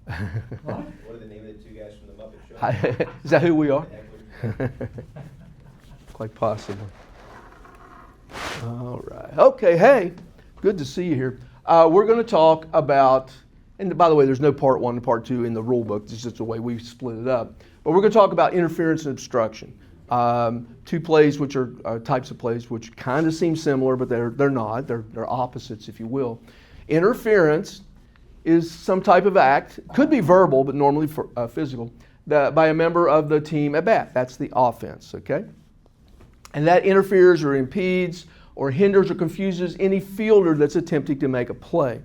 What? What are the name of the two guys from the Muppet Show? Is that who we are? Equity. Quite possibly. All right. Okay, hey, good to see you here. We're going to talk about, and by the way, there's no part one and part two in the rule book. This is just the way we split it up. But we're going to talk about interference and obstruction. Two plays which are types of plays which kind of seem similar, but they're not. They're opposites, if you will. Interference is some type of act, could be verbal, but normally physical, by a member of the team at bat. That's the offense, okay? And that interferes or impedes or hinders or confuses any fielder that's attempting to make a play.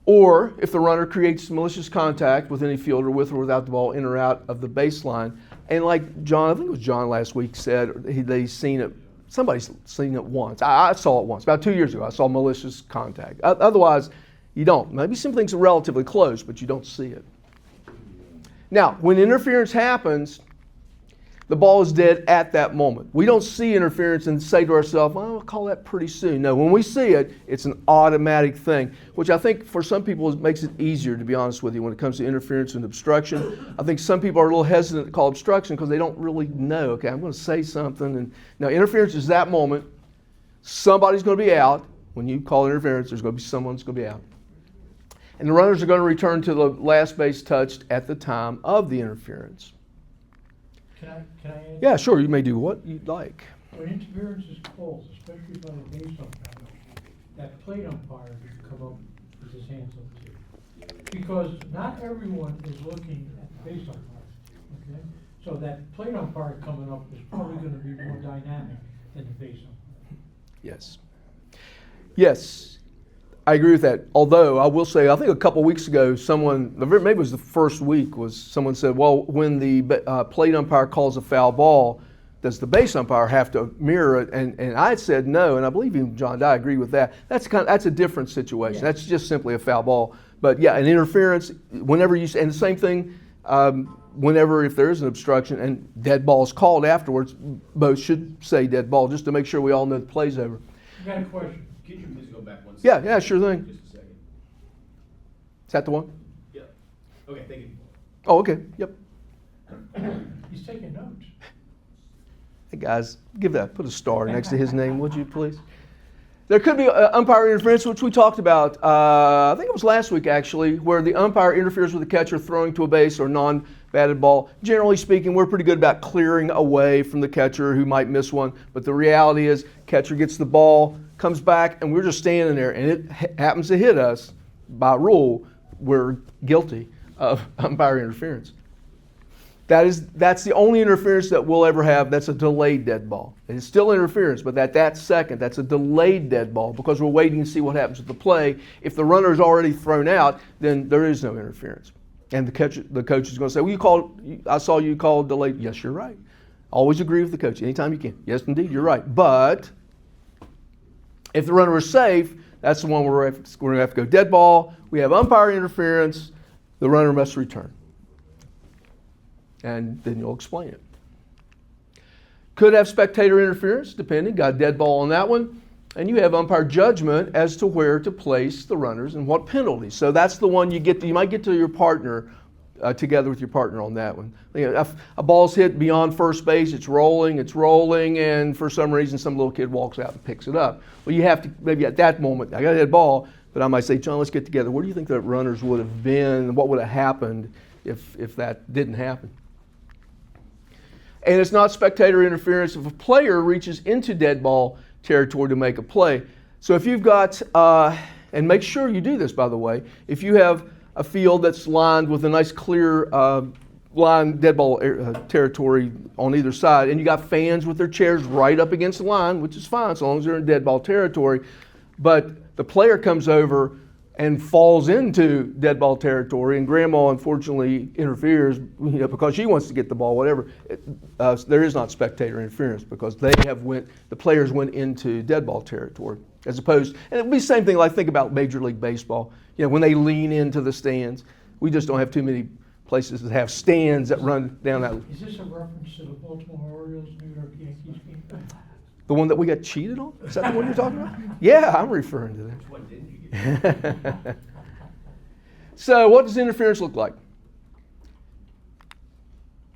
Or if the runner creates malicious contact with any fielder with or without the ball in or out of the baseline. And like John, I think it was John last week said, they've seen it, somebody's seen it once. I saw it once, about 2 years ago. I saw malicious contact. Otherwise, you don't. Maybe some things are relatively close, but you don't see it. Now, when interference happens, the ball is dead at that moment. We don't see interference and say to ourselves, well, I'll call that pretty soon. No, when we see it, it's an automatic thing, which I think for some people makes it easier, to be honest with you, when it comes to interference and obstruction. I think some people are a little hesitant to call obstruction because they don't really know, okay, I'm going to say something. And now interference is that moment. Somebody's going to be out. When you call interference, there's going to be someone that's going to be out. And the runners are going to return to the last base touched at the time of the interference. Can I add? Yeah, sure. You may do what you'd like. When interference is called, especially by the base umpire, that plate umpire should come up with his hands up too. Because not everyone is looking at the base umpire, okay? So that plate umpire coming up is probably going to be more dynamic than the base umpire. Yes. Yes, I agree with that. Although I will say, I think a couple weeks ago, maybe it was the first week, someone said, well, when the plate umpire calls a foul ball, does the base umpire have to mirror it? And I said no, and I believe even John Dye agreed with that. That's a different situation. Yeah. That's just simply a foul ball. But yeah, an interference, whenever and the same thing, whenever if there is an obstruction and dead ball is called afterwards, both should say dead ball just to make sure we all know the play's over. I got a question. Could you please go back one second? Yeah, sure thing. Just a second. Is that the one? Yeah. Okay, thank you. Oh, okay. Yep. He's taking notes. Hey guys, put a star next to his name, would you please? There could be umpire interference, which we talked about, I think it was last week actually, where the umpire interferes with the catcher throwing to a base or non-batted ball. Generally speaking, we're pretty good about clearing away from the catcher who might miss one, but the reality is catcher gets the ball, comes back, and we're just standing there, and it happens to hit us. By rule, we're guilty of umpire interference. That's the only interference that we'll ever have. That's a delayed dead ball. It's still interference, but at that second, that's a delayed dead ball because we're waiting to see what happens with the play. If the runner is already thrown out, then there is no interference. And the coach is going to say, well, I saw you call delayed. Yes, you're right. Always agree with the coach anytime you can. Yes, indeed, you're right. But if the runner is safe, that's the one where we're going to have to go dead ball. We have umpire interference. The runner must return. And then you'll explain it. Could have spectator interference, depending. Got a dead ball on that one. And you have umpire judgment as to where to place the runners and what penalties. So that's the one you might get to your partner, together with your partner on that one. A ball's hit beyond first base, it's rolling, and for some reason some little kid walks out and picks it up. Well, you have to, maybe at that moment, I got a dead ball, but I might say, John, let's get together. Where do you think the runners would have been? What would have happened if that didn't happen? And it's not spectator interference if a player reaches into dead ball territory to make a play. So if you've got, and make sure you do this, by the way, if you have a field that's lined with a nice clear line dead ball territory on either side, and you got fans with their chairs right up against the line, which is fine so long as they're in dead ball territory, but the player comes over and falls into dead ball territory, and grandma unfortunately interferes, because she wants to get the ball, whatever. There is not spectator interference because the players went into dead ball territory, as opposed, and it would be the same thing. Like think about Major League Baseball. When they lean into the stands, we just don't have too many places that have stands that run down that. Is this a reference to the Baltimore Orioles, New York Yankees game? The one that we got cheated on? Is that the one you're talking about? Yeah, I'm referring to that. Which one didn't you get? So what does interference look like?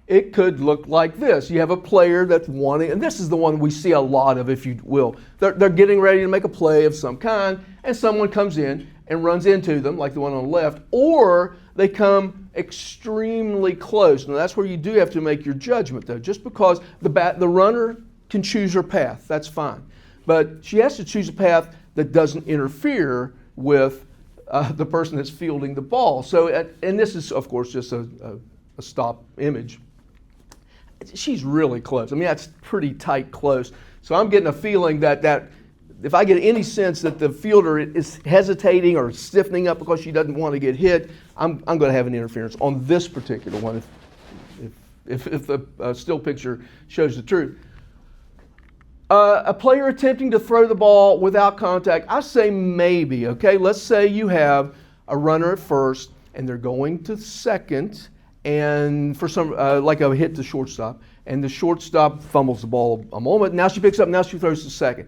It could look like this. You have a player that's wanting, and this is the one we see a lot of, if you will. They're getting ready to make a play of some kind, and someone comes in and runs into them, like the one on the left, or they come extremely close. Now that's where you do have to make your judgment, though. Just because the runner can choose her path, that's fine. But she has to choose a path that doesn't interfere with the person that's fielding the ball. So, and this is, of course, just a stop image. She's really close. I mean, that's pretty tight close. So I'm getting a feeling that if I get any sense that the fielder is hesitating or stiffening up because she doesn't want to get hit, I'm going to have an interference on this particular one if the still picture shows the truth. A player attempting to throw the ball without contact, I say maybe, okay? Let's say you have a runner at first and they're going to second, and for some, like a hit to shortstop, and the shortstop fumbles the ball a moment. Now she picks up, now she throws to second.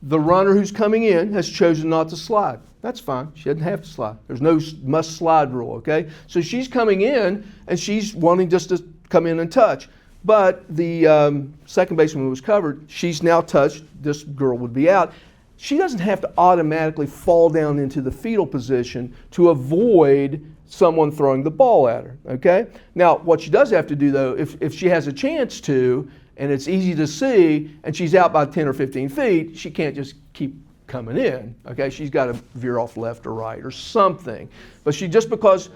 The runner who's coming in has chosen not to slide. That's fine. She doesn't have to slide. There's no must slide rule, okay? So she's coming in, and she's wanting just to come in and touch. But the second baseman was covered. She's now touched. This girl would be out. She doesn't have to automatically fall down into the fetal position to avoid someone throwing the ball at her, okay? Now, what she does have to do, though, if she has a chance to, and it's easy to see, and she's out by 10 or 15 feet, she can't just keep coming in, okay? She's got to veer off left or right or something. But just because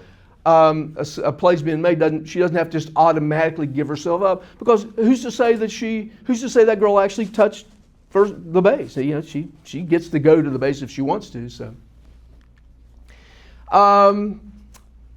a play's being made, she doesn't have to just automatically give herself up, because who's to say that girl actually touched first the base? You know, she gets to go to the base if she wants to. So,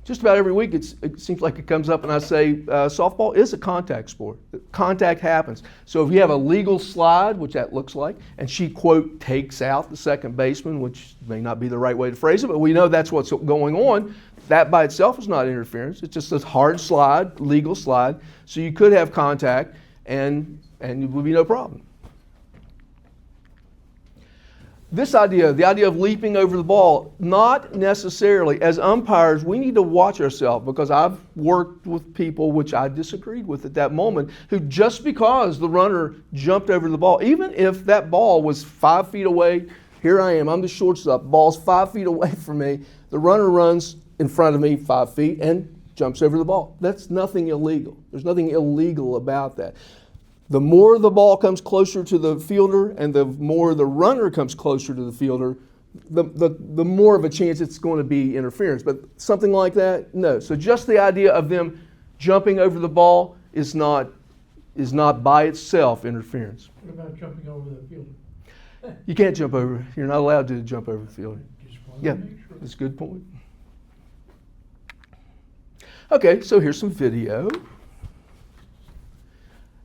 just about every week it seems like it comes up, and I say softball is a contact sport. Contact happens. So if you have a legal slide, which that looks like, and she quote takes out the second baseman, which may not be the right way to phrase it, but we know that's what's going on. That by itself is not interference. It's just a hard slide, legal slide. So you could have contact, and it would be no problem. This idea, the idea of leaping over the ball, not necessarily. As umpires, we need to watch ourselves, because I've worked with people which I disagreed with at that moment, who just because the runner jumped over the ball, even if that ball was 5 feet away, here I am, I'm the shortstop, ball's 5 feet away from me, the runner runs in front of me 5 feet and jumps over the ball. That's nothing illegal. There's nothing illegal about that. The more the ball comes closer to the fielder and the more the runner comes closer to the fielder, the more of a chance it's going to be interference. But something like that, no. So just the idea of them jumping over the ball is not by itself interference. What about jumping over the fielder? You can't jump over. You're not allowed to jump over the fielder. Just wanted Yeah, to make sure. that's a good point. Okay, so here's some video.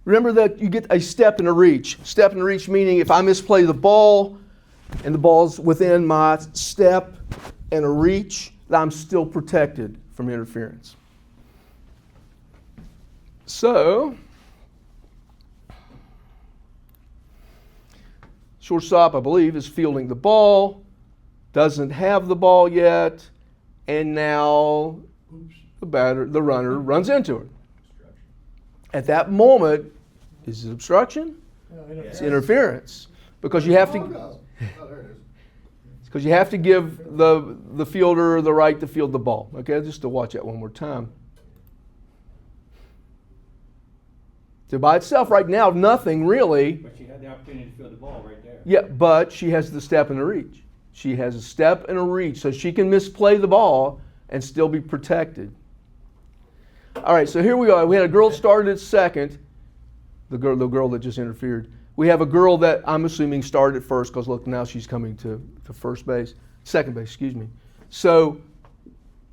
Remember that you get a step and a reach. Step and a reach meaning if I misplay the ball and the ball's within my step and a reach, that I'm still protected from interference. So, shortstop, I believe, is fielding the ball, doesn't have the ball yet, and now the runner runs into it. At that moment, is it obstruction? It's interference, because you have to. Because you have to give the fielder the right to field the ball. Okay, just to watch that one more time. So by itself, right now, nothing really. But she had the opportunity to field the ball right there. Yeah, but she has the step and a reach. She has a step and a reach, so she can misplay the ball and still be protected. All right, so here we are. We had a girl started at second, the girl that just interfered. We have a girl that I'm assuming started at first, because look, now she's coming to first base, second base, excuse me. So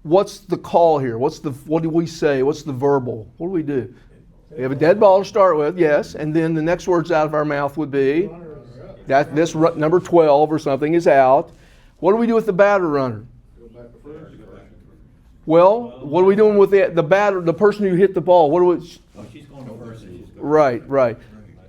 what's the call here? What do we say? What's the verbal? What do we do? We have a dead ball to start with, yes, and then the next words out of our mouth would be that this number 12 or something is out. What do we do with the batter runner? Well, what are we doing with the batter, the person who hit the ball? What do we? Oh, she's going to first. Right.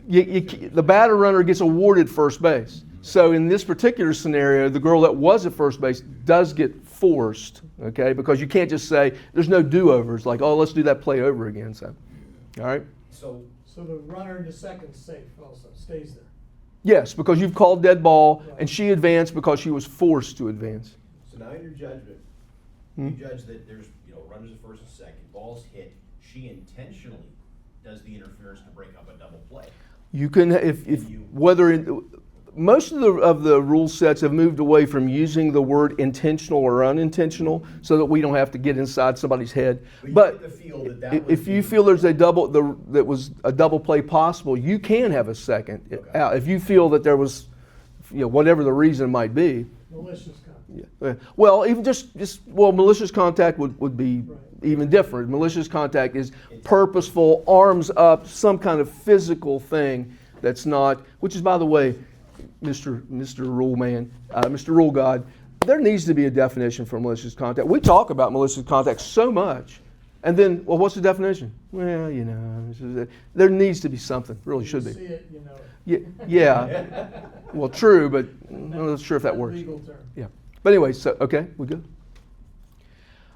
The batter runner gets awarded first base. So in this particular scenario, the girl that was at first base does get forced, okay? Because you can't just say, there's no do-overs, like, oh, let's do that play over again. So, all right? So, So the runner in the second safe also stays there. Yes, because you've called dead ball, and she advanced because she was forced to advance. so now in your judgment, you judge that there's, runners at first and second, balls hit, she intentionally does the interference to break up a double play. You can, most of the rule sets have moved away from using the word intentional or unintentional, so that we don't have to get inside somebody's head. But you get the feel that if would you be- feel there's that was a double play possible, you can have a second Okay. out. If you feel that there was, whatever the reason might be. Malicious contact. Yeah. Well, even malicious contact would be Right. even different. Malicious contact is purposeful, arms up, some kind of physical thing that's not, which is, by the way, Mr. Rule Man, Mr. Rule God, there needs to be a definition for malicious contact. We talk about malicious contact so much, and then, well, what's the definition? Well, there needs to be something. Really should You be. see it, you know it. Yeah. Well, true, but I'm not sure if that works. Legal term. Yeah. But anyway, so, okay, we good?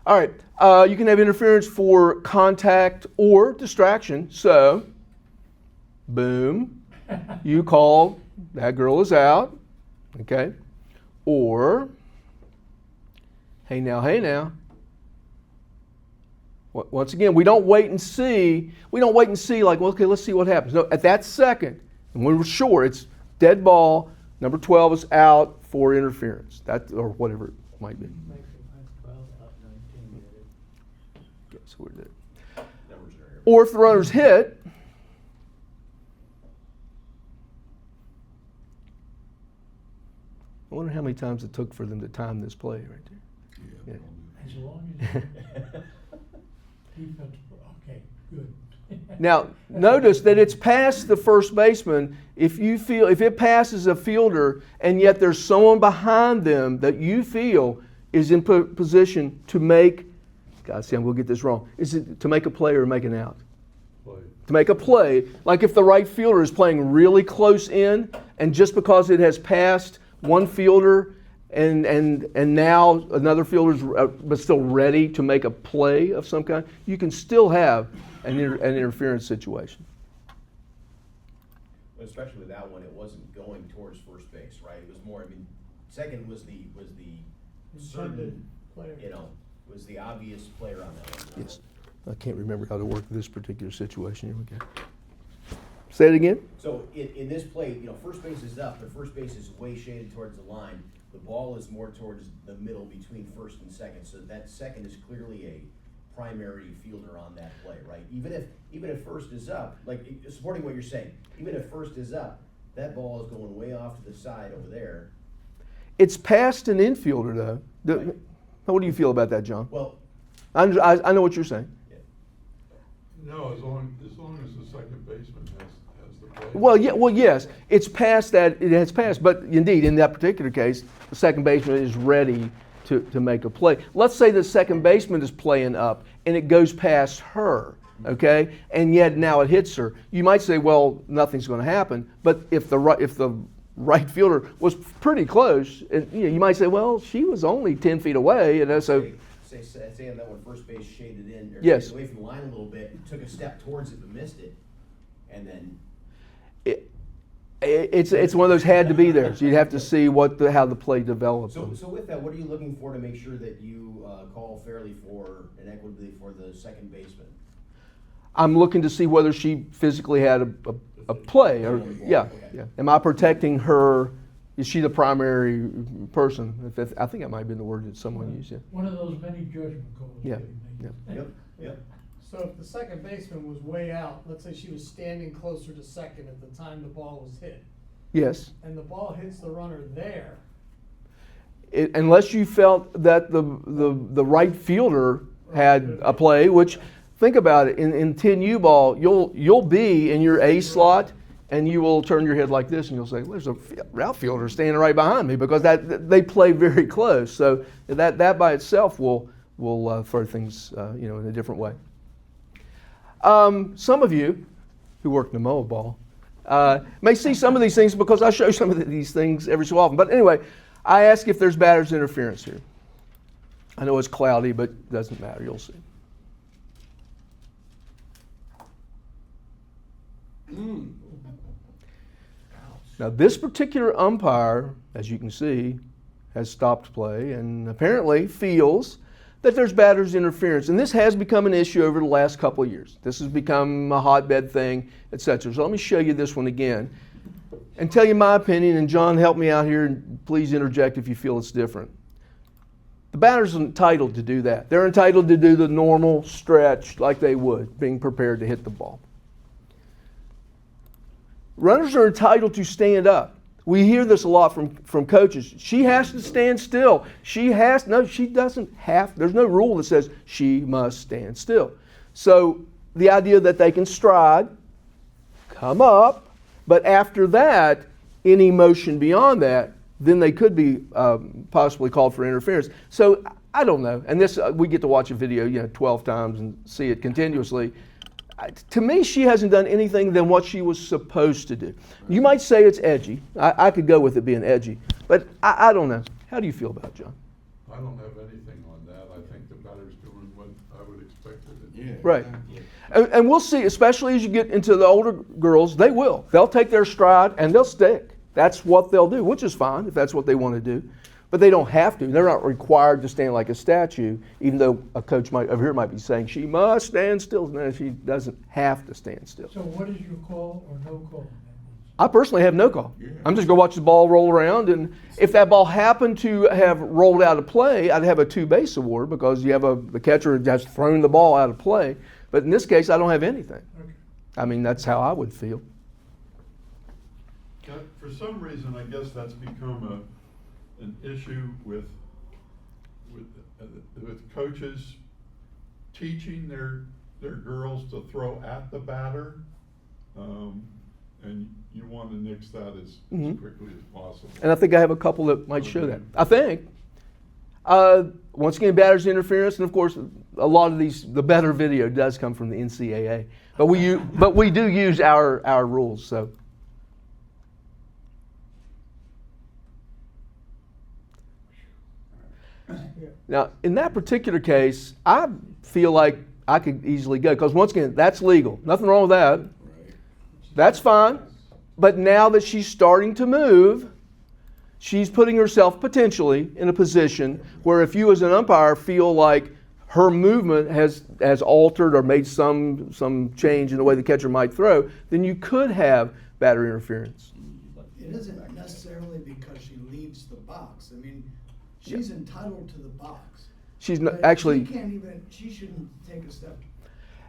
All right. You can have interference for contact or distraction. So, boom, you call, that girl is out, okay? Or, hey now. Once again, we don't wait and see. We don't wait and see like, well, okay, let's see what happens. No, at that second, and when we're sure it's dead ball, number 12 is out for interference. Or whatever it might be. Okay, so we're good. Numbers are here. Or if the runner's hit, I wonder how many times it took for them to time this play right there. Yeah. As long as defense, okay, good. Now, notice that it's past the first baseman. If it passes a fielder and yet there's someone behind them that you feel is in position to make, God, see, I'm going to get this wrong. Is it to make a play or make an out? Play. To make a play, like if the right fielder is playing really close in, and just because it has passed one fielder and now another fielder's but still ready to make a play of some kind, you can still have an interference situation. Especially with that one, it wasn't going towards first base, right? It was more, second was the certain, Intended player. was the obvious player on that one. Yes. I can't remember how to work this particular situation. Here we go. Say it again. So in this play, first base is up, but first base is way shaded towards the line. The ball is more towards the middle between first and second, so that second is clearly a primary fielder on that play, right? Even if first is up, like supporting what you're saying, even if first is up, that ball is going way off to the side over there. It's past an infielder, though. Right. What do you feel about that, John? Well, I know what you're saying. No, as long as the second baseman has the play. Well, yes, it's past that. It has passed, but indeed, in that particular case, the second baseman is ready to make a play. Let's say the second baseman is playing up and it goes past her, okay, and yet now it hits her. You might say, well, nothing's going to happen. But if the right fielder was pretty close, you might say, well, she was only 10 feet away, so. Saying that when first base shaded in, or Yes. shaded away from the line a little bit, took a step towards it but missed it, and then It's one of those had to be there. So you'd have to see how the play develops. So with that, what are you looking for to make sure that you call fairly for and equitably for the second baseman? I'm looking to see whether she physically had a play. Or, yeah. Am I protecting her? Is she the primary person? I think that might have been the word that someone used. Yeah. One of those many judgment calls. Yeah, that you make. Yep. So if the second baseman was way out, let's say she was standing closer to second at the time the ball was hit, Yes. and the ball hits the runner there, Unless you felt that the right fielder had a play, which, think about it, in 10U ball, you'll be in your A slot, and you will turn your head like this, and you'll say, well, there's a outfielder standing right behind me, because they play very close. So that by itself will throw things in a different way. Some of you who work in the mow ball May see some of these things because I show some of these things every so often. But anyway, I ask if there's batter's interference here. I know it's cloudy, but it doesn't matter. You'll see. Now, this particular umpire, as you can see, has stopped play and apparently feels that there's batter's interference. And this has become an issue over the last couple of years. This has become a hotbed thing, etc. So let me show you this one again and tell you my opinion. And John, help me out here and please interject if you feel it's different. The batter's entitled to do that. They're entitled to do the normal stretch like they would, being prepared to hit the ball. Runners are entitled to stand up. We hear this a lot from coaches. She has to stand still. She doesn't have. There's no rule that says she must stand still. So the idea that they can stride, come up, but after that, any motion beyond that, then they could be possibly called for interference. So I don't know. And this, we get to watch a video, 12 times and see it continuously. To me, she hasn't done anything than what she was supposed to do. You might say it's edgy. I could go with it being edgy, but I don't know. How do you feel about it, John? I don't have anything on that. I think the batter's doing what I would expect it to do. Right. And we'll see, especially as you get into the older girls, they will. They'll take their stride and they'll stick. That's what they'll do, which is fine if that's what they want to do. But they don't have to. They're not required to stand like a statue, even though a coach over here might be saying she must stand still. No, she doesn't have to stand still. So what is your call or no call? I personally have no call. I'm just going to watch the ball roll around, and if that ball happened to have rolled out of play, I'd have a two-base award because you have the catcher has thrown the ball out of play. But in this case, I don't have anything. Okay. I mean, that's how I would feel. For some reason, I guess that's become an issue with coaches teaching their girls to throw at the batter, and you want to nix that as quickly as possible. And I think I have a couple that might show that. I think. Once again, batter's interference, and of course, a lot of the better video does come from the NCAA. But we do use our rules. So. Now, in that particular case, I feel like I could easily go because once again, that's legal. Nothing wrong with that. That's fine. But now that she's starting to move, she's putting herself potentially in a position where if you as an umpire feel like her movement has altered or made some change in the way the catcher might throw, then you could have batter interference. It isn't necessarily because she leaves the box. I mean, she's entitled to the box. She's not, But actually. she shouldn't take a step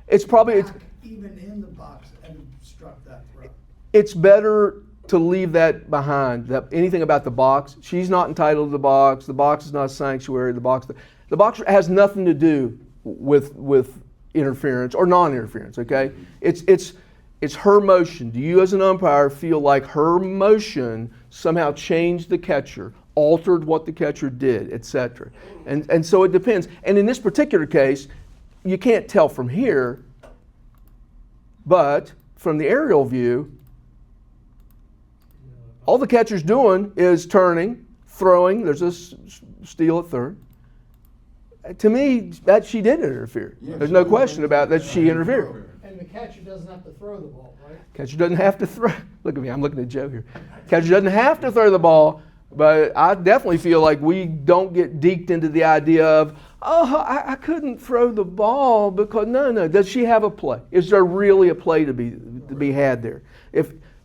It's probably back even in the box and obstruct that throw. it's better to leave that behind. Anything about the box, she's not entitled to the box. The box is not a sanctuary. The box has nothing to do with interference or non-interference. Okay, it's her motion. Do you, as an umpire, feel like her motion somehow changed the catcher, altered what the catcher did, etc.? And so it depends. And in this particular case, you can't tell from here, but from the aerial view, all the catcher's doing is turning, throwing. There's a steal at third. To me, that she did interfere. There's no question about that she interfered. And the catcher doesn't have to throw the ball, right? Catcher doesn't have to throw. Look at me, I'm looking at Joe here. Catcher doesn't have to throw the ball, but I definitely feel like we don't get deked into the idea of, I couldn't throw the ball because, no. Does she have a play? Is there really a play to be had there?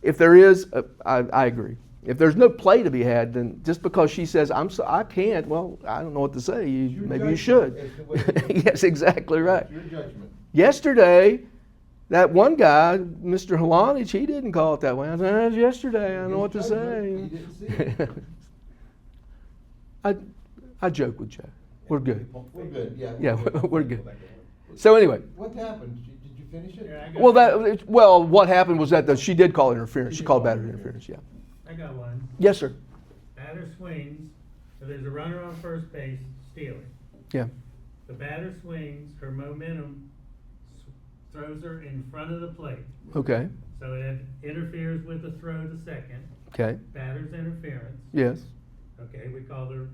If there is, I agree. If there's no play to be had, then just because she says, I can't, well, I don't know what to say. Maybe you should. Yes, exactly right. Your judgment. Yesterday, that one guy, Mr. Halanich, he didn't call it that way. I said, it was yesterday. I don't know what to say. I joke with Joe. We're good. We're good, yeah. Yeah, we're good. So anyway. What happened? Did you finish it? Yeah, Well, what happened was that she did call interference. She called batter interference, yeah. I got one. Yes, sir. Batter swings, so there's a runner on first base stealing. Yeah. The batter swings, her momentum throws her in front of the plate. Okay. So it interferes with the throw to second, Okay. batter's interference. Yes. Okay, we call her,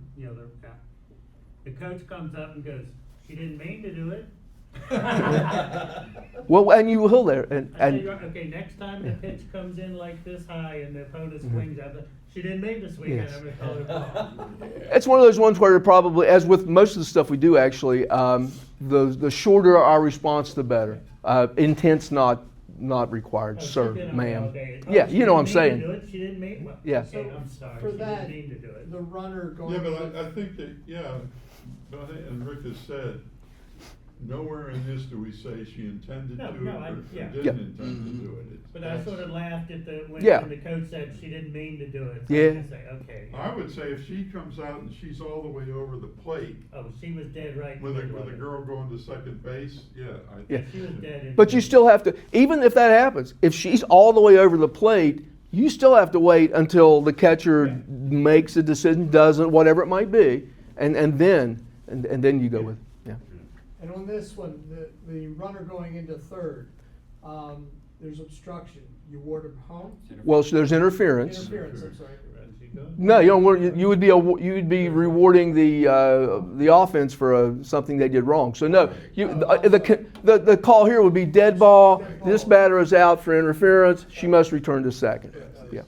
the coach comes up and goes, she didn't mean to do it. Well, and you will there, I say, and okay, next time the pitch comes in like this high and the opponent swings at it, she didn't mean to swing Yes. it, I'm gonna call it ball. it's one of those ones where probably, as with most of the stuff we do, actually, the shorter our response, the better. Intent's not required, Oh, she sir, been on ma'am. all day. Oh, Yeah, she you know what I'm didn't mean to saying. do it, she didn't mean, well, Yeah. okay, I'm sorry, For she that, didn't mean to do it. the runner going. Yeah, but I think that, and Rick has said, nowhere in this do we say she intended No, to no, or yeah. didn't Yeah. intend to do it. But I sort of laughed at when Yeah. the coach said she didn't mean to do it. So Yeah. I just say, okay. I would say if she comes out and she's all the way over the plate Oh, she was dead right. in with the a, middle with of a it. girl going to second base, yeah, I Yeah. think. She was dead in But the you middle. still have to, even if that happens, if she's all the way over the plate, you still have to wait until the catcher Yeah. makes a decision, doesn't, whatever it might be, and then you go with, yeah. And on this one, the runner going into third, there's obstruction. You ward him home? Well, so there's interference. Interference, I'm sorry. No, you don't. You would be rewarding the offense for something they did wrong. So no, the call here would be dead ball. This batter is out for interference. She must return to second. Yeah.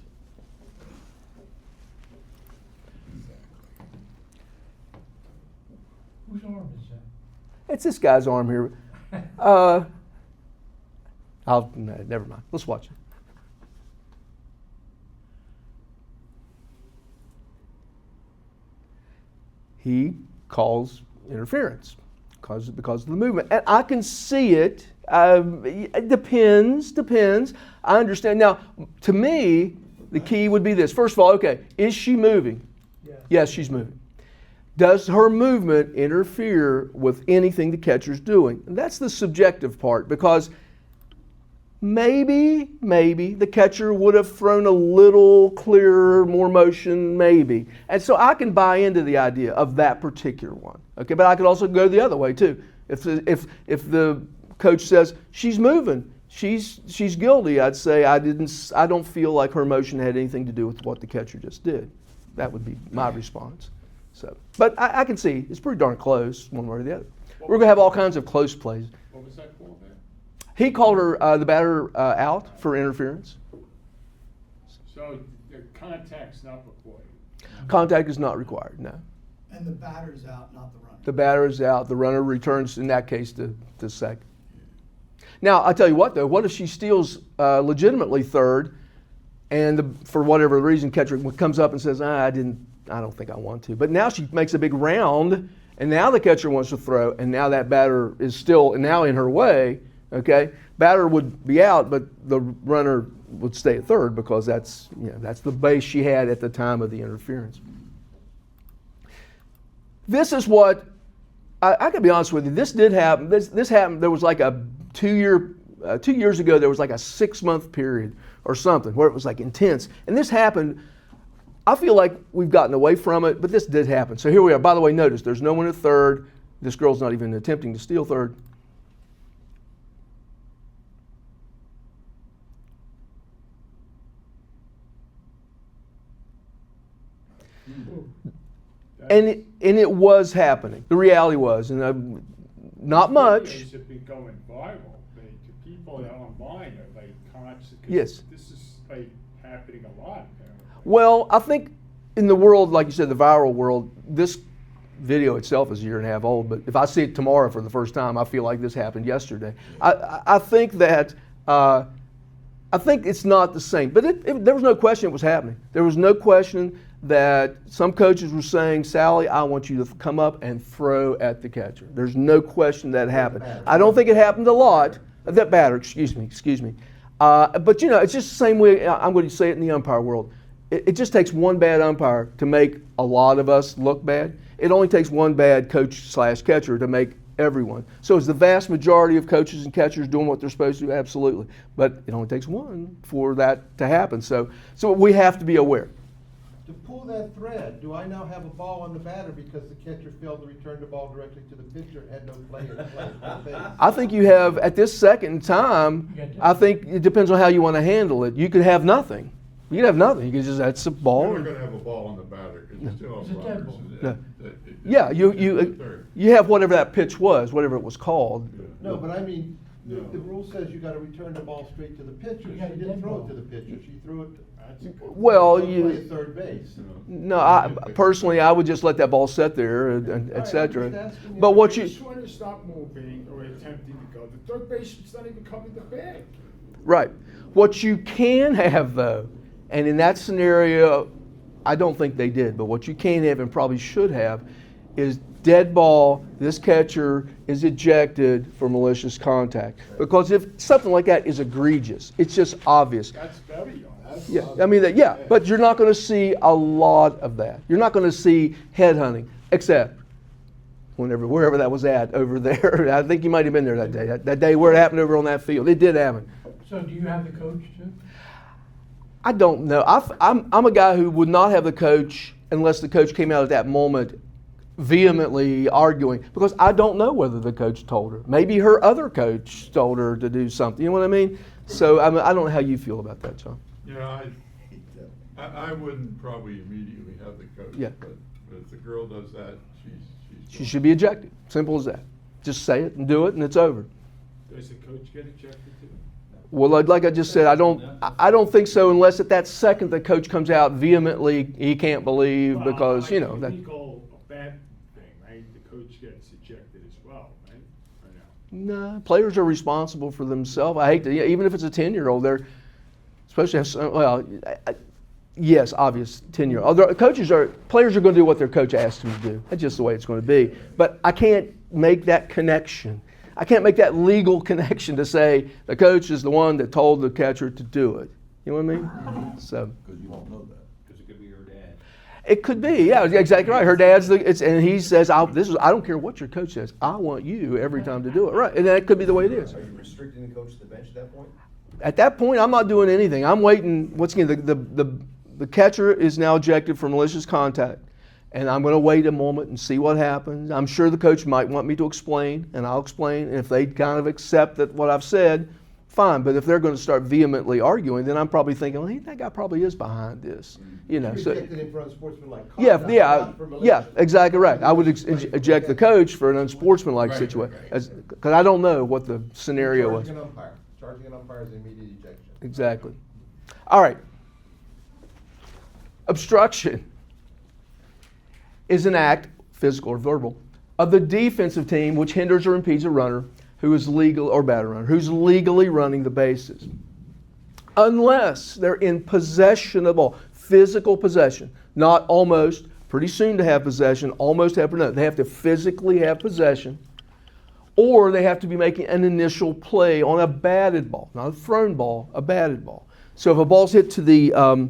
Whose arm is that? It's this guy's arm here. Never mind. Let's watch it. He calls interference because of the movement, and I can see it. It depends. I understand. Now, to me, the key would be this. First of all, okay, is she moving? Yes, she's moving. Does her movement interfere with anything the catcher's doing? And that's the subjective part, because maybe the catcher would have thrown a little clearer, more motion, maybe. And so I can buy into the idea of that particular one. Okay, but I could also go the other way too. If the coach says she's moving, she's guilty, I'd say I don't feel like her motion had anything to do with what the catcher just did. That would be my response. So, but I can see it's pretty darn close, one way or the other. We're gonna have all kinds of close plays. What was that called there? He called her the batter out for interference. So the contact's not required. Contact is not required. No. And the batter's out, not the runner. The batter is out. The runner returns in that case to second. Now I tell you what though. What if she steals legitimately third, and for whatever reason catcher comes up and says, I don't think I want to. But now she makes a big round, and now the catcher wants to throw, and now that batter is still now in her way. Okay, batter would be out, but the runner would stay at third because that's the base she had at the time of the interference. This is what I can be honest with you. This did happen. This happened. There was like a 2 years ago. There was like a 6-month period or something where it was like intense, and this happened. I feel like we've gotten away from it, but this did happen. So here we are. By the way, notice there's no one at third. This girl's not even attempting to steal third. And it was happening. The reality was, and not much. Videos have been going viral. The people that are online are like constant. Yes. This is like happening a lot apparently. Well, I think in the world, like you said, the viral world, this video itself is a year and a half old. But if I see it tomorrow for the first time, I feel like this happened yesterday. I think that I think it's not the same. But there was no question it was happening. There was no question that some coaches were saying, Sally, I want you to come up and throw at the catcher. There's no question that happened. I don't think it happened a lot. That batter, excuse me. But it's just the same way I'm going to say it in the umpire world. It just takes one bad umpire to make a lot of us look bad. It only takes one bad coach/catcher to make everyone. So is the vast majority of coaches and catchers doing what they're supposed to do? Absolutely. But it only takes one for that to happen. So we have to be aware. To pull that thread, do I now have a ball on the batter because the catcher failed to return the ball directly to the pitcher and had no player to play at the base? I think you have, at this second time, I think it depends on how you want to handle it. You could have nothing. You could have nothing. You could just, that's a ball. You're not gonna have a ball on the batter, because you still It's have a dead runners. ball. No. That- Yeah, third. you have whatever that pitch was, whatever it was called. No, but I mean, the No. rule says you gotta return the ball straight to the pitcher. You She got a didn't dead throw ball. it to the pitcher, she threw it. Well, Play you, at third base. no, I, personally, I would just let that ball sit there, and et cetera. But what I you, just want to stop moving or attempting to go. The third baseman's not even covering the bag. right. What you can have, though, and in that scenario, I don't think they did, but what you can have and probably should have is dead ball, this catcher is ejected for malicious contact. Because if something like that is egregious, it's just obvious. That's very honest. Yeah, I mean, yeah, but you're not going to see a lot of that. You're not going to see headhunting, except wherever that was at over there. I think you might have been there that day. That day where it happened over on that field. It did happen. So do you have the coach too? I don't know. I'm a guy who would not have the coach unless the coach came out at that moment vehemently arguing, because I don't know whether the coach told her. Maybe her other coach told her to do something. You know what I mean? So I don't know how you feel about that, John. Yeah, I wouldn't probably immediately have the coach. Yeah. But if the girl does that, She should be ejected. Simple as that. Just say it and do it, and it's over. Does the coach get ejected too? Well, like I just said, I don't think so unless at that second the coach comes out vehemently, he can't believe because, you know, that. Legal, a bad thing, right? The coach gets ejected as well, right? Or no? No, players are responsible for themselves. I hate to, even if it's a 10-year-old, they're supposed to have some, well, yes, obvious 10-year-old. Players are going to do what their coach asks them to do. That's just the way it's going to be. But I can't make that connection. I can't make that legal connection to say the coach is the one that told the catcher to do it. You know what I mean? So. Because you won't know that, because it could be your dad. It could be, yeah, exactly right. Her dad's and he says, I don't care what your coach says. I want you every time to do it, right? And that could be the way it is. Are you restricting the coach to the bench at that point? At that point, I'm not doing anything. I'm waiting. Once again, the catcher is now ejected for malicious contact, and I'm going to wait a moment and see what happens. I'm sure the coach might want me to explain, and I'll explain. And if they kind of accept that what I've said, fine. But if they're going to start vehemently arguing, then I'm probably thinking, well, that guy probably is behind this. You know, so Rejected him for unsportsmanlike yeah, conduct, yeah, not for yeah, malicious. exactly right. I would eject the coach for an unsportsmanlike Right, situation, right. because I don't know what the scenario was. Charging an umpire. Charging an umpire is immediate ejection. Exactly. All right. Obstruction is an act, physical or verbal, of the defensive team which hinders or impedes a runner who is legal or batter runner who's legally running the bases, unless they're in possession of the ball, physical possession, not almost. Pretty soon to have possession, almost have no. They have to physically have possession, or they have to be making an initial play on a batted ball, not a thrown ball, a batted ball. So if a ball's hit to the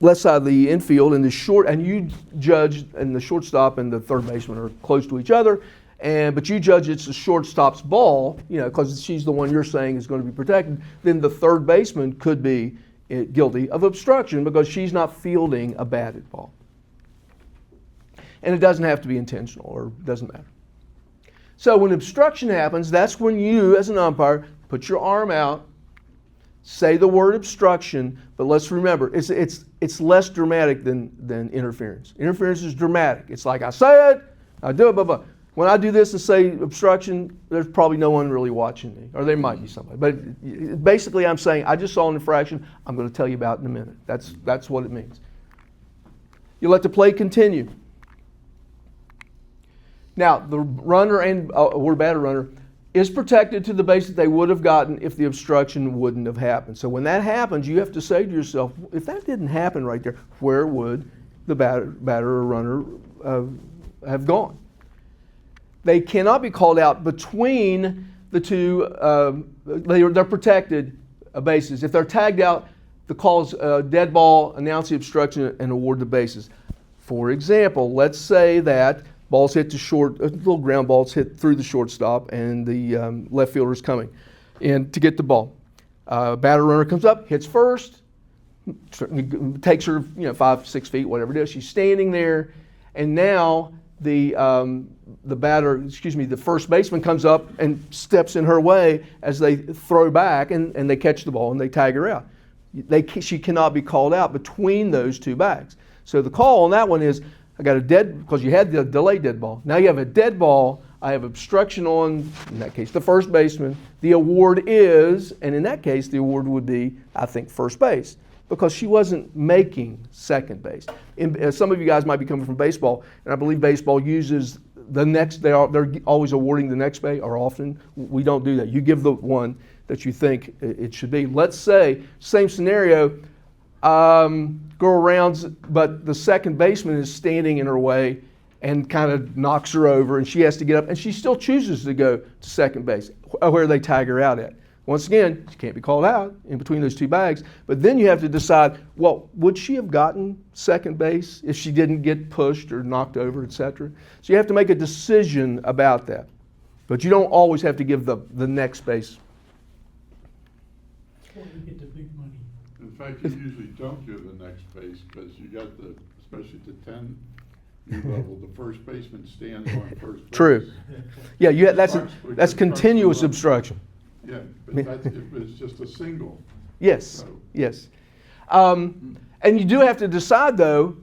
left side of the infield and the short, and you judge, and the shortstop and the third baseman are close to each other, but you judge it's the shortstop's ball, you know, because she's the one you're saying is going to be protected, then the third baseman could be guilty of obstruction because she's not fielding a batted ball. And it doesn't have to be intentional, or doesn't matter. So when obstruction happens, that's when you, as an umpire, put your arm out, say the word obstruction, but let's remember, it's less dramatic than interference. Interference is dramatic. It's like I say it, I do it, blah, blah. When I do this and say obstruction, there's probably no one really watching me, or there might be somebody. But basically I'm saying, I just saw an infraction, I'm going to tell you about it in a minute. That's what it means. You let the play continue. Now, the runner or batter runner is protected to the base that they would have gotten if the obstruction wouldn't have happened. So when that happens, you have to say to yourself, if that didn't happen right there, where would the batter or runner have gone? They cannot be called out between the two. They're protected bases. If they're tagged out, the call's dead ball, announce the obstruction, and award the bases. For example, let's say that ball's hit to short, a little ground ball's hit through the shortstop, and the left fielder's coming in to get the ball. Batter runner comes up, hits first, takes her, 5, 6 feet, whatever it is. She's standing there, and now the first baseman comes up and steps in her way as they throw back, and they catch the ball and they tag her out. She cannot be called out between those two bags. So the call on that one is, I got a dead, because you had the delayed dead ball. Now you have a dead ball. I have obstruction on, in that case, the first baseman. The award is, and in that case, the award would be, I think, first base, because she wasn't making second base. Some of you guys might be coming from baseball, and I believe baseball uses the next, they're always awarding the next base, or often. We don't do that. You give the one that you think it should be. Let's say, same scenario, girl rounds, but the second baseman is standing in her way and kind of knocks her over, and she has to get up, and she still chooses to go to second base, where they tag her out at. Once again, she can't be called out in between those two bags, but then you have to decide, well, would she have gotten second base if she didn't get pushed or knocked over, etc.? So you have to make a decision about that. But you don't always have to give the next base. Before we get the big money. In fact, you usually don't give the next base, because you got especially the 10 level, the first baseman stands on first base. True. Yeah, that's continuous obstruction. Yeah, but if it's just a single. Yes, so. Yes. And you do have to decide, though,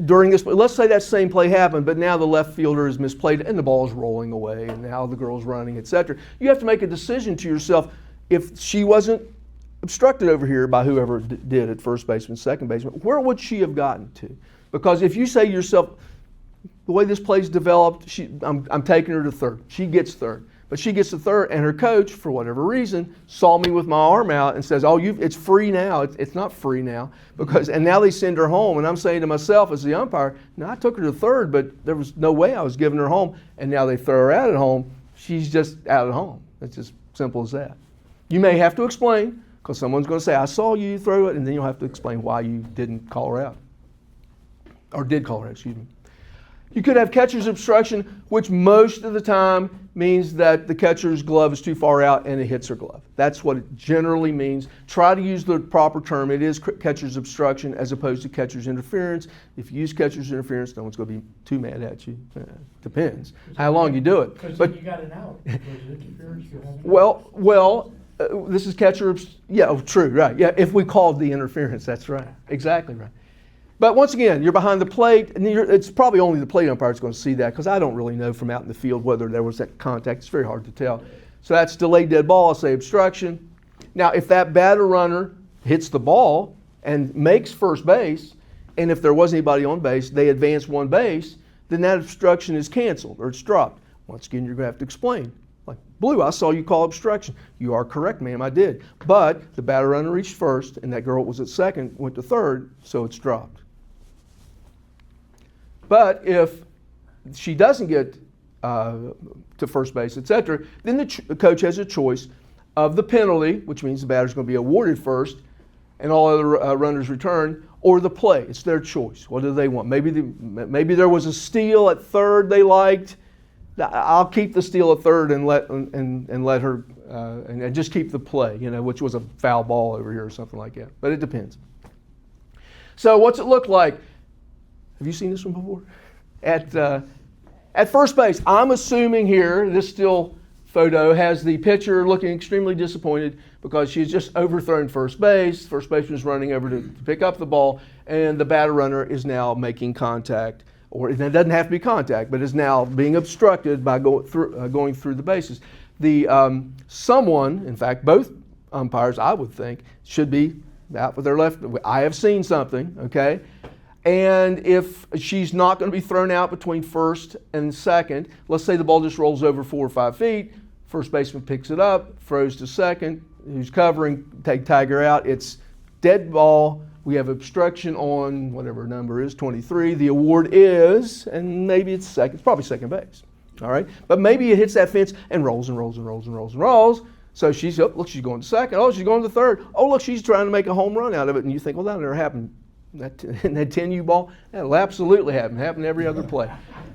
during this, let's say that same play happened, but now the left fielder is misplayed and the ball is rolling away and now the girl's running, etc. You have to make a decision to yourself, if she wasn't obstructed over here by whoever did at first baseman, second baseman, where would she have gotten to? Because if you say to yourself, the way this play's developed, I'm taking her to third. She gets third. But she gets to third, and her coach, for whatever reason, saw me with my arm out and says, it's free now. It's not free now. And now they send her home. And I'm saying to myself as the umpire, no, I took her to third, but there was no way I was giving her home. And now they throw her out at home. She's just out at home. It's just simple as that. You may have to explain, because someone's going to say, I saw you throw it, and then you'll have to explain why you didn't call her out. Or did call her out, excuse me. You could have catcher's obstruction, which most of the time means that the catcher's glove is too far out and it hits her glove. That's what it generally means. Try to use the proper term. It is catcher's obstruction as opposed to catcher's interference. If you use catcher's interference, no one's going to be too mad at you. Depends how long you do it. Because but you got an out. Interference, you have an out. Well, this is catcher. True, right. Yeah, if we called the interference, that's right. Exactly right. But once again, you're behind the plate, and it's probably only the plate umpire that's going to see that, because I don't really know from out in the field whether there was that contact. It's very hard to tell. So that's delayed dead ball. I'll say obstruction. Now, if that batter runner hits the ball and makes first base, and if there was anybody on base, they advance one base, then that obstruction is canceled or it's dropped. Once again, you're going to have to explain. Like, Blue, I saw you call obstruction. You are correct, ma'am, I did. But the batter runner reached first, and that girl was at second, went to third, so it's dropped. But if she doesn't get to first base, etc., then the coach has a choice of the penalty, which means the batter's going to be awarded first, and all other runners return, or the play. It's their choice. What do they want? Maybe there was a steal at third they liked. I'll keep the steal at third and let her and just keep the play, which was a foul ball over here or something like that. But it depends. So what's it look like? Have you seen this one before? At first base, I'm assuming here, this still photo has the pitcher looking extremely disappointed because she's just overthrown first base. First baseman is running over to pick up the ball, and the batter runner is now making contact, or it doesn't have to be contact, but is now being obstructed by going through the bases. Someone, in fact, both umpires, I would think, should be out with their left. I have seen something, okay? And if she's not going to be thrown out between first and second, let's say the ball just rolls over 4 or 5 feet, first baseman picks it up, throws to second, who's covering, tag her out. It's dead ball. We have obstruction on whatever number is, 23. The award is, and maybe it's second, it's probably second base. All right? But maybe it hits that fence and rolls and rolls and rolls and rolls and rolls. So she's she's going to second. Oh, she's going to third. Oh, look, she's trying to make a home run out of it. And you think, well, that never happened. That 10U ball, that'll absolutely happen every other play.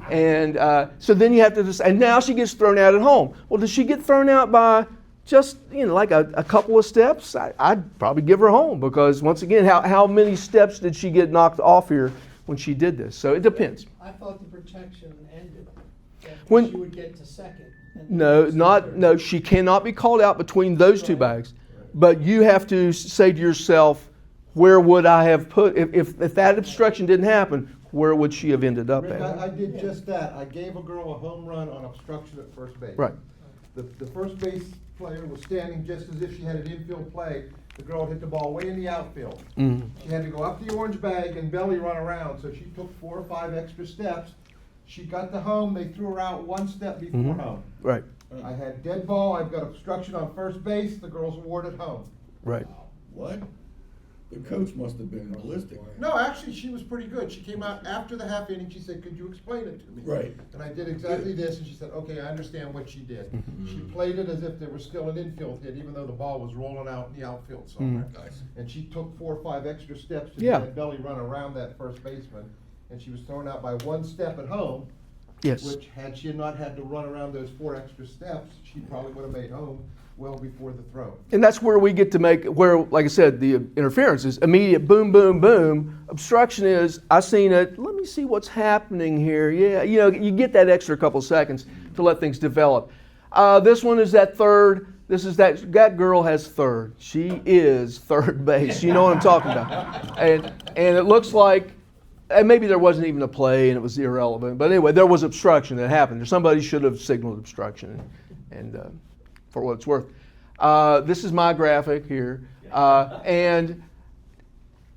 And so then you have to decide, and now she gets thrown out at home. Well, does she get thrown out by just, like a couple of steps, I'd probably give her home, because once again, how many steps did she get knocked off here when she did this? So it depends. I thought the protection ended after When- she would get to second. and then No, goes to not, third. no, she cannot be called out between those two Right. bags. But you have to say to yourself, where would I have put, if that obstruction didn't happen, where would she have ended up Rick, I at? did just that. I gave a girl a home run on obstruction at first base. Right. The first base player was standing just as if she had an infield play. The girl hit the ball way in the outfield. Mhm. She had to go up the orange bag and belly run around, so she took 4 or 5 extra steps. She got to home, they threw her out 1 step before Mhm. home. Right, I had dead ball, I've got obstruction on first base, the girl's awarded home. right. What? The coach must have been ballistic. No, actually, she was pretty good. She came out after the half inning, she said, could you explain it to me? Right. And I did exactly this, and she said, okay, I understand what she did. Mm-hmm. She played it as if there was still an infield hit, even though the ball was rolling out in the outfield somewhere. Nice. And she took 4 or 5 extra steps to do Yeah. that belly run around that first baseman, and she was thrown out by 1 step at home. Yes. Which, had she not had to run around those 4 extra steps, she probably would have made home well before the throw. And that's where we get to make, where, like I said, the interference is immediate boom, boom, boom. Obstruction is, I seen it, let me see what's happening here. Yeah, you get that extra couple seconds to let things develop. This one is that third. This is that girl has third. She is third base. You know what I'm talking about. And it looks like, and maybe there wasn't even a play and it was irrelevant. But anyway, there was obstruction that happened. Somebody should have signaled obstruction. And for what it's worth. This is my graphic here. And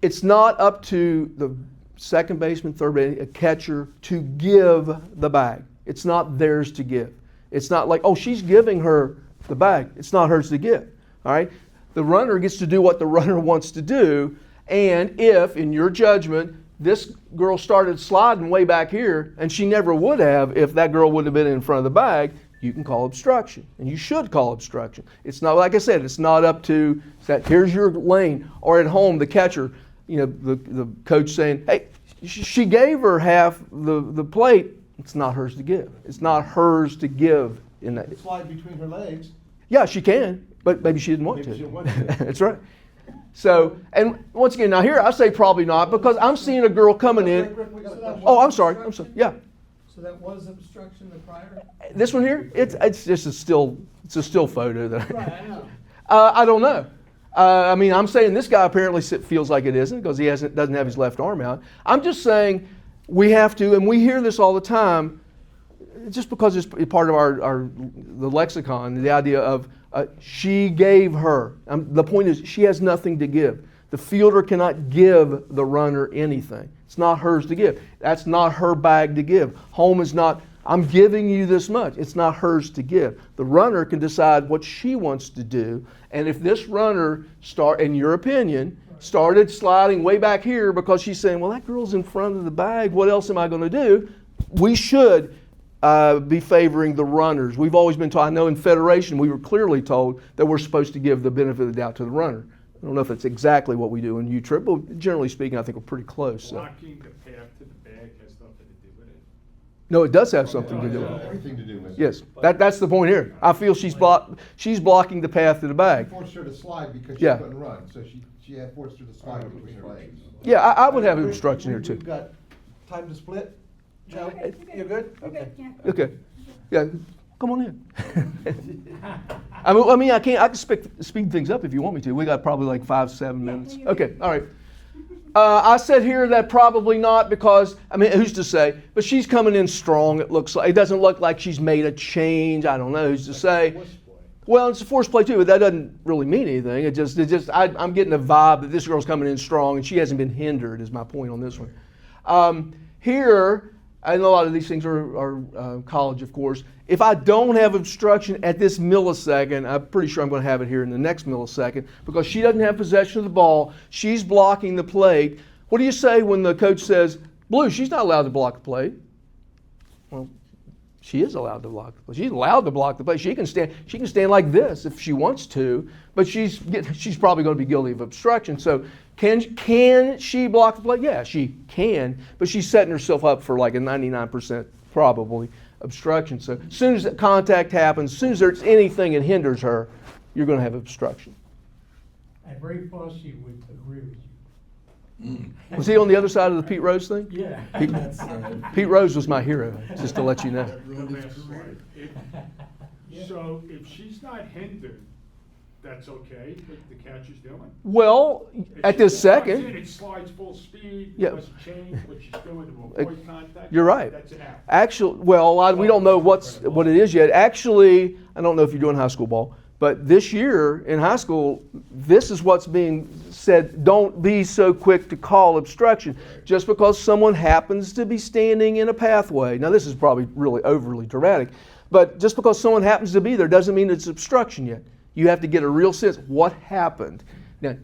it's not up to the second baseman, third baseman, a catcher to give the bag. It's not theirs to give. It's not like, oh, she's giving her the bag. It's not hers to give. All right? The runner gets to do what the runner wants to do. And if, in your judgment, this girl started sliding way back here, and she never would have if that girl would have been in front of the bag, you can call obstruction, and you should call obstruction. It's not, like I said, it's not up to that, here's your lane, or at home, the catcher, the coach saying, hey, she gave her half the plate. It's not hers to give. It's not hers to give in that. Slide between her legs. Yeah, she can, but maybe she didn't want Maybe to. she didn't want to. That's right. So, and once again, now here I say probably not, because I'm seeing a girl coming in. Rick, we got a question. Oh, I'm sorry. Yeah. So that was obstruction the prior? This one here, it's just a still photo that. Right, I know. I don't know. I mean, I'm saying this guy apparently feels like it isn't because he doesn't have his left arm out. I'm just saying we have to, and we hear this all the time, just because it's part of the lexicon, the idea of she gave her. The point is she has nothing to give. The fielder cannot give the runner anything. It's not hers to give. That's not her bag to give. Home is not, I'm giving you this much. It's not hers to give. The runner can decide what she wants to do. And if this runner, in your opinion, started sliding way back here because she's saying, well, that girl's in front of the bag, what else am I going to do? We should be favoring the runners. We've always been told, I know in Federation we were clearly told that we're supposed to give the benefit of the doubt to the runner. I don't know if it's exactly what we do in U-Trip, but generally speaking, I think we're pretty close. So. Blocking the path to the bag has nothing to do with it. No, it does have something to do with it. Everything to do with it. Yes, that's the point here. I feel she's blocking the path to the bag. Forced her to slide because she Yeah. couldn't run, so she had forced her to slide between her legs. Yeah, I would have obstruction here too. We've got time to split. Joe, you good? Okay. Okay. Yeah, come on in. I mean, I can speed things up if you want me to. We got probably like 5-7 minutes. Okay, all right. I said here that probably not because, I mean, who's to say? But she's coming in strong, it looks like. It doesn't look like she's made a change. I don't know who's to say. Well, it's a force play too, but that doesn't really mean anything. I'm getting a vibe that this girl's coming in strong and she hasn't been hindered, is my point on this one. Here, I know a lot of these things are college, of course. If I don't have obstruction at this millisecond, I'm pretty sure I'm going to have it here in the next millisecond because she doesn't have possession of the ball. She's blocking the plate. What do you say when the coach says, Blue, she's not allowed to block the plate? Well, she is allowed to block the plate. She's allowed to block the plate. She can stand like this if she wants to, but she's probably going to be guilty of obstruction. So can she block the plate? Yeah, she can, but she's setting herself up for like a 99% probably obstruction. So as soon as that contact happens, as soon as there's anything that hinders her, you're going to have obstruction. And Ray Fossey would agree with you. Was he on the other side of the Pete Rose thing? Yeah. Pete Rose was my hero, just to let you know. That ruined his The last career. slide. So if she's not hindered, that's okay, what the catcher's doing? Well, If at she this comes in, second, it slides full speed, Yeah. doesn't change what she's doing to avoid contact. you're right. That's an out. Actually, well, we don't know what it is yet. Actually, I don't know if you're doing high school ball, but this year in high school, this is what's being said. Don't be so quick to call obstruction just because someone happens to be standing in a pathway. Now, this is probably really overly dramatic, but just because someone happens to be there doesn't mean it's obstruction yet. You have to get a real sense of what happened. Now,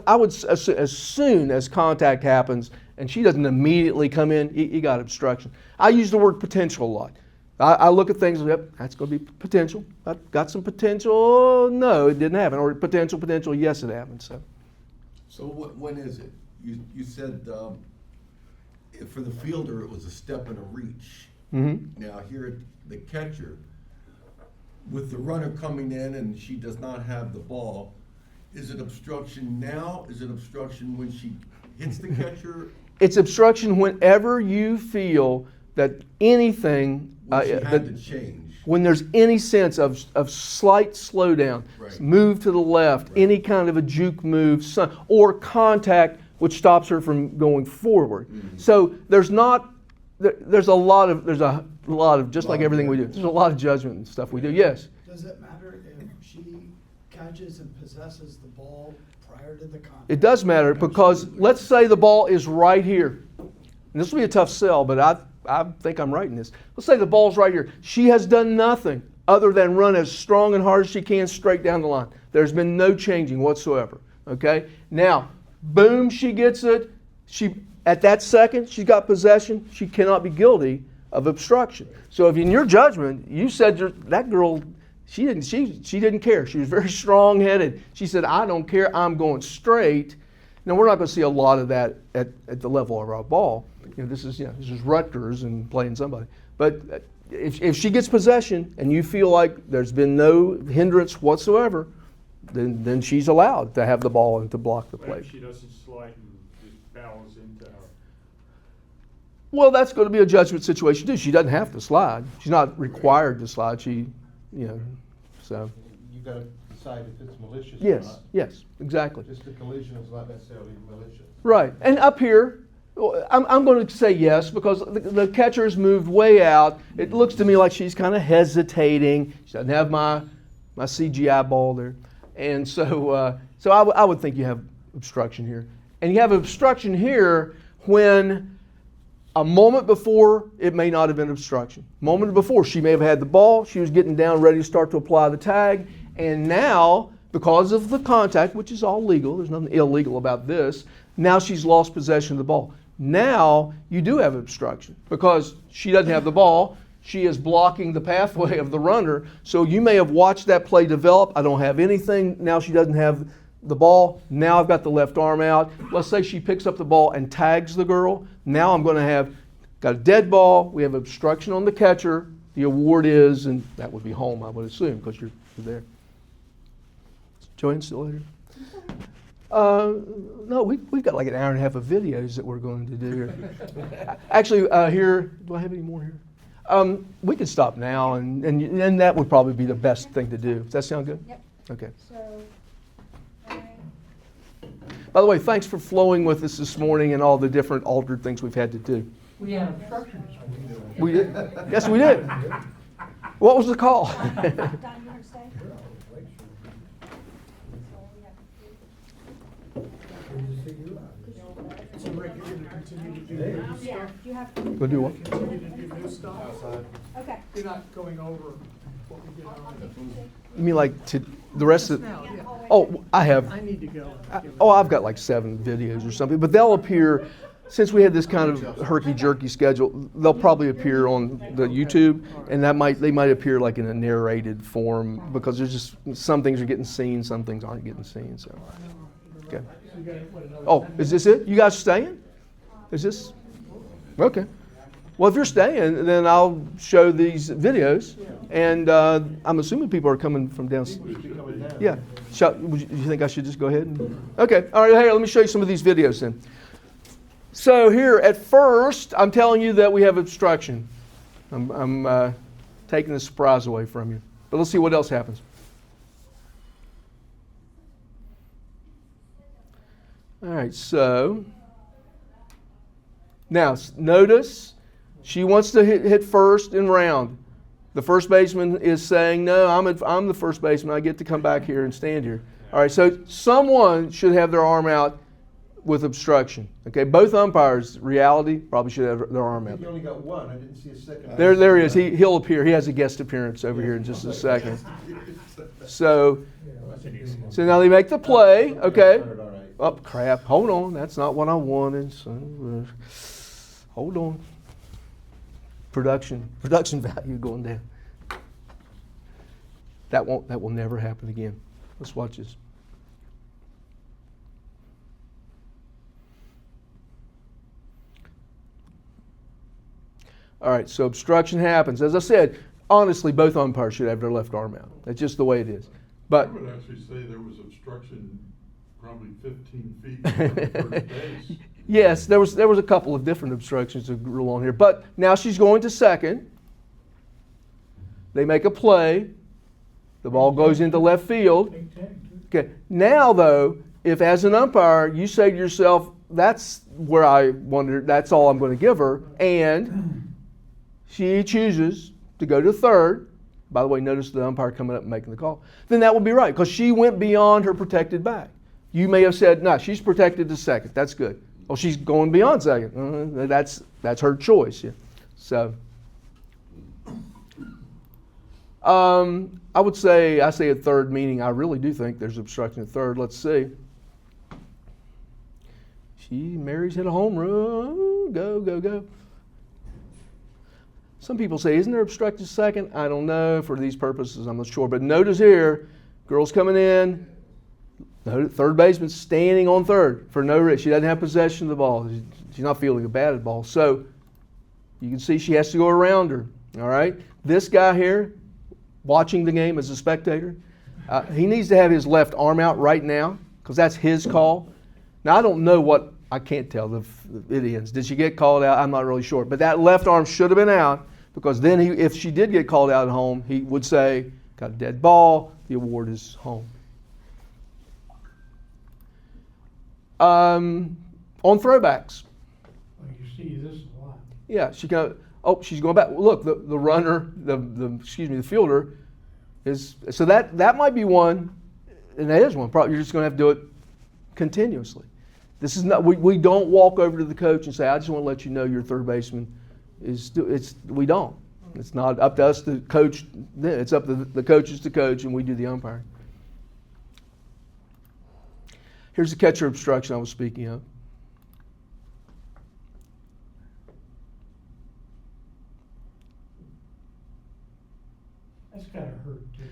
I would, as soon as contact happens and she doesn't immediately come in, you got obstruction. I use the word potential a lot. I look at things, yep, that's going to be potential. I've got some potential, no, it didn't happen. Or potential, yes, it happened. So when is it? You said for the fielder it was a step and a reach. Mm-hmm. Now here the catcher, with the runner coming in and she does not have the ball, is it obstruction now? Is it obstruction when she hits the catcher? It's obstruction whenever you feel that anything, When she had to change. when there's any sense of slight slowdown, Right. move to the left, Right. any kind of a juke move, or contact which stops her from going forward. Mhm. So there's a lot of just like everything we do. There's a lot of judgment and stuff we do. Yes. Does it matter if she catches and possesses the ball prior to the contact? It does matter because let's say the ball is right here. And this will be a tough sell, but I think I'm right in this. Let's say the ball's right here. She has done nothing other than run as strong and hard as she can straight down the line. There's been no changing whatsoever. Okay? Now, boom, she gets it. At that second, she's got possession. She cannot be guilty of obstruction. So if in your judgment, you said that girl, she didn't care. She was very strong-headed. She said, I don't care. I'm going straight. Now, we're not going to see a lot of that at the level of our ball. This is Rutgers and playing somebody. But if she gets possession and you feel like there's been no hindrance whatsoever, then she's allowed to have the ball and to block the But play. if she doesn't slide and just barrels into her. Well, that's going to be a judgment situation too. She doesn't have to slide. She's not required to slide. So. You gotta decide if it's malicious or Yes, not. yes, exactly. Just the collision is not necessarily malicious. Right, and up here, I'm going to say yes because the catcher's moved way out. It looks to me like she's kind of hesitating. She doesn't have my CGI ball there, and so I would think you have obstruction here, and you have obstruction here when a moment before it may not have been obstruction. Moment before she may have had the ball, she was getting down ready to start to apply the tag, and now because of the contact, which is all legal, there's nothing illegal about this. Now she's lost possession of the ball. Now you do have obstruction because she doesn't have the ball. She is blocking the pathway of the runner. So you may have watched that play develop. I don't have anything. Now she doesn't have the ball. Now I've got the left arm out. Let's say she picks up the ball and tags the girl. Now I'm going to have got a dead ball. We have obstruction on the catcher. The award is, and that would be home, I would assume, because you're there. Joanne still there? No, we've got like an hour and a half of videos that we're going to do here. Actually, here, do I have any more here? We could stop now, and that would probably be the best thing to do. Does that sound good? Yep. Okay. So, By the way, thanks for flowing with us this morning and all the different altered things we've had to do. We had obstruction this morning. We did? Yes, we did. What was the call? Don, you want to stay? So Rick, you're gonna continue to do new Yeah, stuff? you have to. Go do what? Continue to do new stuff? Okay. You're not going over what we did on. You mean like the rest of? Now, yeah. Oh, I have. I need to go. I've got like 7 videos or something, but they'll appear. Since we had this kind of herky-jerky schedule, they'll probably appear on the YouTube, and they might appear like in a narrated form because there's just some things are getting seen, some things aren't getting seen. So, okay. Oh, is this it? You guys staying? Is this? Okay. Well, if you're staying, then I'll show these videos, and I'm assuming people are coming from downstairs. People should be coming down. Yeah. You think I should just go ahead? Okay. All right. Hey, let me show you some of these videos then. So here, at first, I'm telling you that we have obstruction. I'm taking the surprise away from you. But let's see what else happens. All right. So now notice she wants to hit first and round. The first baseman is saying, no, I'm the first baseman. I get to come back here and stand here. All right, so someone should have their arm out with obstruction. Okay, both umpires, reality, probably should have their arm out. You only got one. I didn't see a second. There he is. He'll appear. He has a guest appearance over here in just a second. So now they make the play. Okay. Oh, crap. Hold on. That's not what I wanted. So, hold on. Production value going down. That will never happen again. Let's watch this. All right, so obstruction happens. As I said, honestly, both umpires should have their left arm out. That's just the way it is. I But would actually say there was obstruction probably 15 feet from first base. yes, there was a couple of different obstructions to rule on here. But now she's going to second. They make a play. The ball goes into left field. Big tag, too. Okay. Now, though, if as an umpire you say to yourself, "That's where I wanted. That's all I'm going to give her," and she chooses to go to third. By the way, notice the umpire coming up and making the call. Then that would be right because she went beyond her protected back. You may have said, "No, she's protected to second. That's good." Well, she's going beyond second. That's her choice. Yeah. So, I would say I say at third, meaning I really do think there's obstruction at third. Let's see. Mary's hit a home run. Go. Some people say, isn't there obstructed second? I don't know. For these purposes, I'm not sure. But notice here, girl's coming in. Third baseman standing on third for no reason. She doesn't have possession of the ball. She's not fielding a batted ball. So you can see she has to go around her. All right. This guy here, watching the game as a spectator, he needs to have his left arm out right now because that's his call. Now I don't know what I can't tell the idiots. Did she get called out? I'm not really sure. But that left arm should have been out because then if she did get called out at home, he would say, got a dead ball. The award is home. On throwbacks. Well, you see this a lot. Yeah, she's going back. Look, the runner, the fielder is, so that might be one, and that is one. Probably you're just going to have to do it continuously. This is not, we don't walk over to the coach and say, I just want to let you know your third baseman we don't. It's not up to us to coach. It's up to the coaches to coach, and we do the umpiring. Here's the catcher obstruction I was speaking of. That's gotta hurt, too.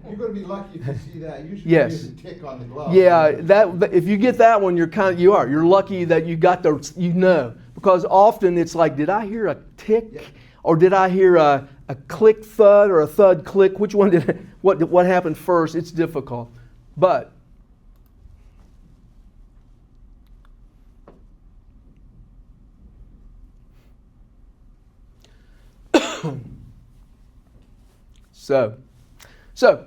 You're going to be lucky if you see that. Usually Yes. there's a tick on the glove. Yeah, if you get that one, you're lucky that you got because often it's like, did I hear a tick or did I hear a click thud or a thud click? Which one what happened first? It's difficult, but so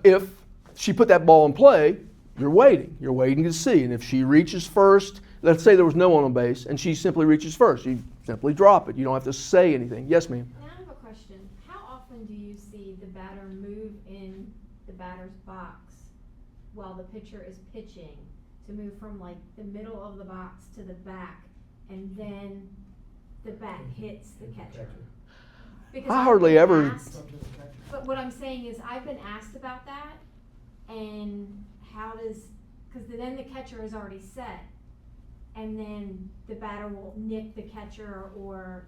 if she put that ball in play, you're waiting to see. And if she reaches first, let's say there was no one on base, and she simply reaches first, you simply drop it. You don't have to say anything. Yes, ma'am? Now I have a question. How often do you see the batter move in the batter's box while the pitcher is pitching to move from like the middle of the box to the back, and then the bat hits the catcher? Because I hardly ever. But what I'm saying is I've been asked about that, and because then the catcher is already set, and then the batter will nip the catcher or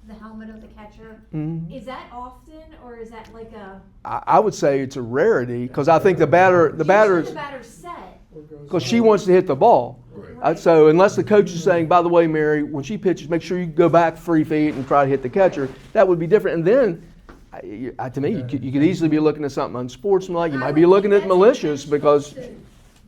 the helmet of the catcher. Mm-hmm. Is that often, or is that like a? I would say it's a rarity because I think the batter's The batter's set. because she wants to hit the ball. Right. So unless the coach is saying, by the way, Mary, when she pitches, make sure you go back 3 feet and try to hit the catcher, that would be different. And then, to me, you could easily be looking at something unsportsmanlike. You might be looking at malicious because.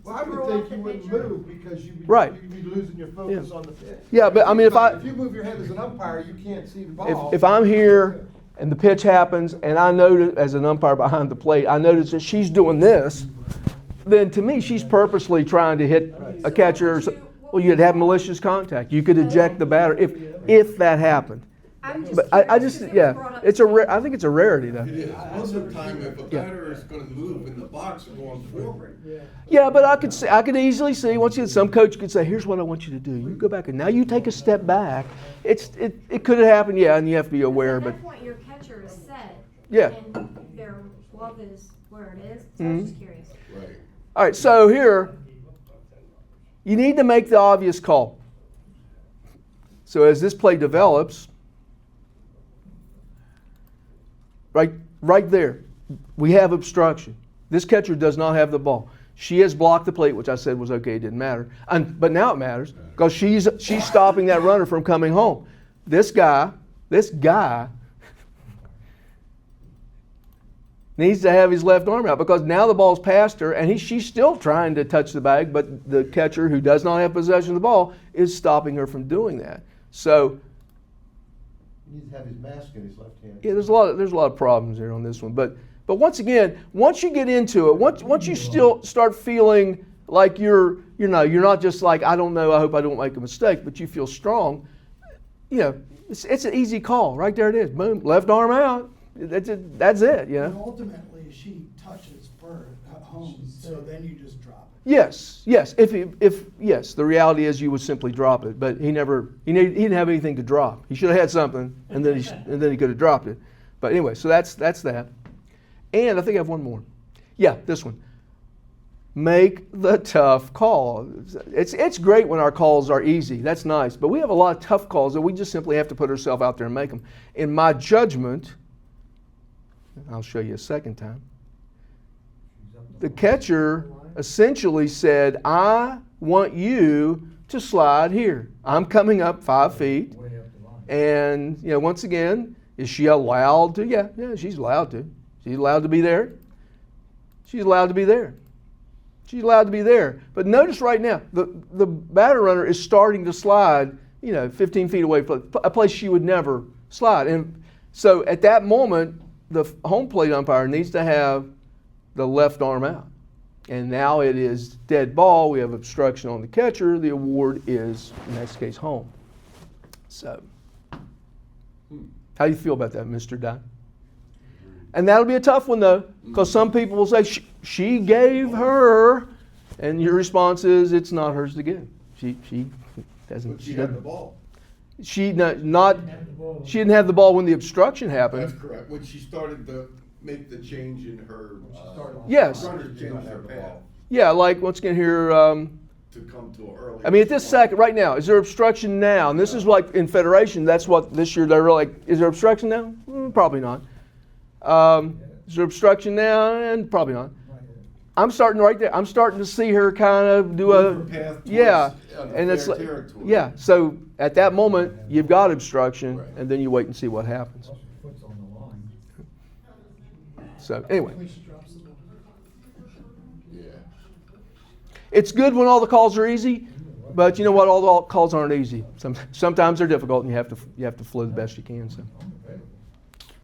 Well, I would think you wouldn't move because you'd be, Right. you'd be losing your focus on the pitch. Yeah, but I mean, If you move your head as an umpire, you can't see the ball. if I'm here and the pitch happens and I notice, as an umpire behind the plate, I notice that she's doing this, then to me, she's purposely trying to hit a catcher. Well, you'd have malicious contact. You could eject the batter if that happened. I'm just But I curious just, because it was yeah, brought up it's I think it's a rarity though. It is. Most of the time, if a Yeah. batter is gonna move in the box going forward, Yeah, but I could easily see some coach could say, "Here's what I want you to do. You go back and now you take a step back." It could have happened, yeah, and you have to be aware. At But that point, your catcher is set. Yeah. And their glove is where it is, so I was just curious. right. all right, so here you need to make the obvious call. So as this play develops, right there, we have obstruction. This catcher does not have the ball. She has blocked the plate, which I said was okay, it didn't matter. But now it matters because she's stopping that runner from coming home. This guy needs to have his left arm out because now the ball's past her and she's still trying to touch the bag, but the catcher, who does not have possession of the ball, is stopping her from doing that. So He needs to have his mask in his left hand. yeah, there's a lot of problems here on this one. But once again, once you get into it, once you still start feeling like you're not just like, I don't know, I hope I don't make a mistake, but you feel strong, it's an easy call. Right there it is. Boom, left arm out. That's it, And ultimately, she touches first at home, so then you just drop it. Yes. If the reality is you would simply drop it, but he didn't have anything to drop. He should have had something, and then he could have dropped it. But anyway, so that's that. And I think I have one more. Yeah, this one. Make the tough call. It's great when our calls are easy. That's nice. But we have a lot of tough calls that we just simply have to put ourselves out there and make them. In my judgment, I'll show you a second time. The catcher essentially said, I want you to slide here. I'm coming up 5 feet. And, once again, is she allowed to? Yeah, she's allowed to. She's allowed to be there. She's allowed to be there. She's allowed to be there. But notice right now, the batter runner is starting to slide, 15 feet away from a place she would never slide. And so at that moment, the home plate umpire needs to have the left arm out. And now it is dead ball. We have obstruction on the catcher. The award is, in this case, home. So, how do you feel about that, Mr. Don? And that'll be a tough one, though, because some people will say, she gave her, and your response is, it's not hers to give. She doesn't. But she had the ball. She didn't have the ball when the obstruction happened. That's correct. When she started to make the change in her, Yes. runner changed her path Yeah, like once again here. to come to an early. I mean, at this second, right now, is there obstruction now? And this is like in Federation, that's what this year they're like, is there obstruction now? Probably not. Is there obstruction now? And probably not. I'm starting right there. I'm starting to see her kind of do Move her path towards, and it's like, territory. yeah. So at that moment, you've got obstruction, and then you wait and see what happens. So anyway, Yeah. it's good when all the calls are easy, but you know what? All the calls aren't easy. Sometimes they're difficult, and you have to flow the best you can. So.